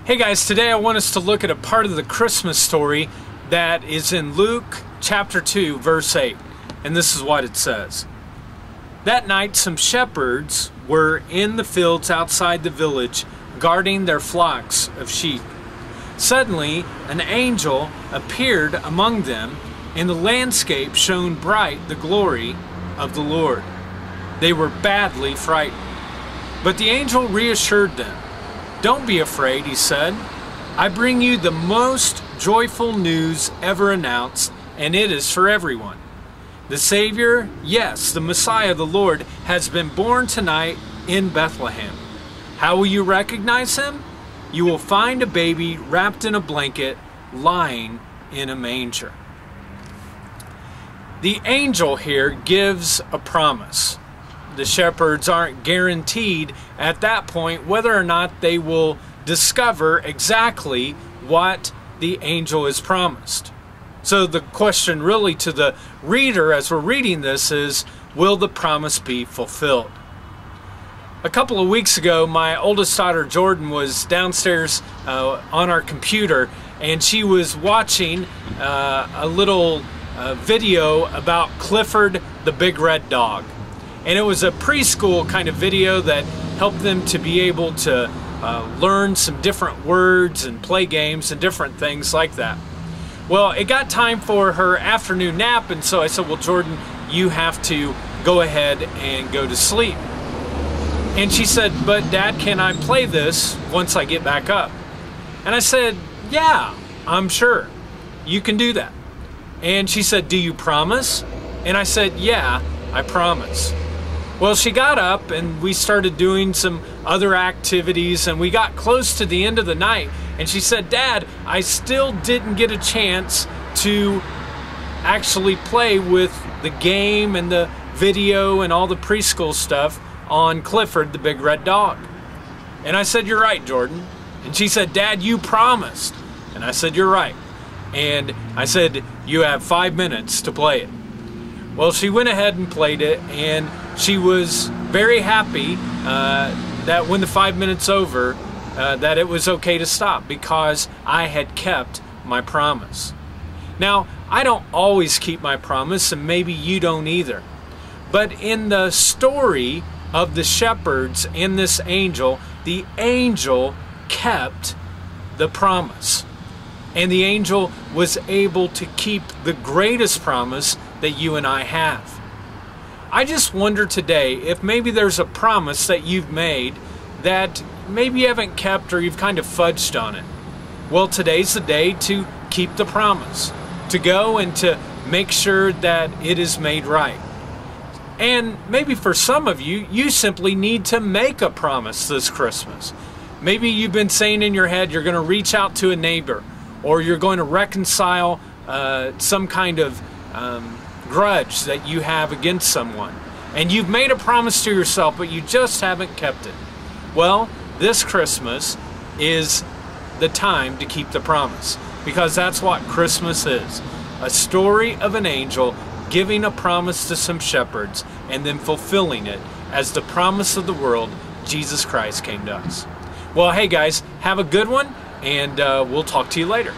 Hey guys, today I want us to look at a part of the Christmas story that is in Luke chapter 2 verse 8, and this is what it says. That night some shepherds were in the fields outside the village guarding their flocks of sheep. Suddenly an angel appeared among them, and the landscape shone bright the glory of the Lord. They were badly frightened, but the angel reassured them. "Don't be afraid," he said. "I bring you the most joyful news ever announced, and it is for everyone. The Savior, yes, the Messiah, the Lord, has been born tonight in Bethlehem. How will you recognize him? You will find a baby wrapped in a blanket, lying in a manger." The angel here gives a promise. The shepherds aren't guaranteed at that point whether or not they will discover exactly what the angel has promised. So the question really to the reader as we're reading this is, will the promise be fulfilled? A couple of weeks ago, my oldest daughter Jordan was downstairs on our computer, and she was watching a little video about Clifford the Big Red Dog. And it was a preschool kind of video that helped them to be able to learn some different words and play games and different things like that. Well, it got time for her afternoon nap, and so I said, "Well, Jordan, you have to go ahead and go to sleep." And she said, "But Dad, can I play this once I get back up?" And I said, "Yeah, I'm sure. You can do that." And she said, "Do you promise?" And I said, "Yeah, I promise." Well, she got up and we started doing some other activities, and we got close to the end of the night, and she said, "Dad, I still didn't get a chance to actually play with the game and the video and all the preschool stuff on Clifford the Big Red Dog." And I said, "You're right, Jordan." And she said, "Dad, you promised." And I said, "You're right." And I said, "You have 5 minutes to play it." Well, she went ahead and played it, and she was very happy that when the 5 minutes over, that it was okay to stop because I had kept my promise. Now, I don't always keep my promise, and maybe you don't either. But in the story of the shepherds and this angel, the angel kept the promise. And the angel was able to keep the greatest promise that you and I have. I just wonder today if maybe there's a promise that you've made that maybe you haven't kept, or you've kind of fudged on it. Well, today's the day to keep the promise, to go and to make sure that it is made right. And maybe for some of you, you simply need to make a promise this Christmas. Maybe you've been saying in your head you're going to reach out to a neighbor, or you're going to reconcile some kind of grudge that you have against someone. And you've made a promise to yourself, but you just haven't kept it. Well, this Christmas is the time to keep the promise, because that's what Christmas is. A story of an angel giving a promise to some shepherds and then fulfilling it as the promise of the world, Jesus Christ, came to us. Well, hey guys, have a good one, and we'll talk to you later.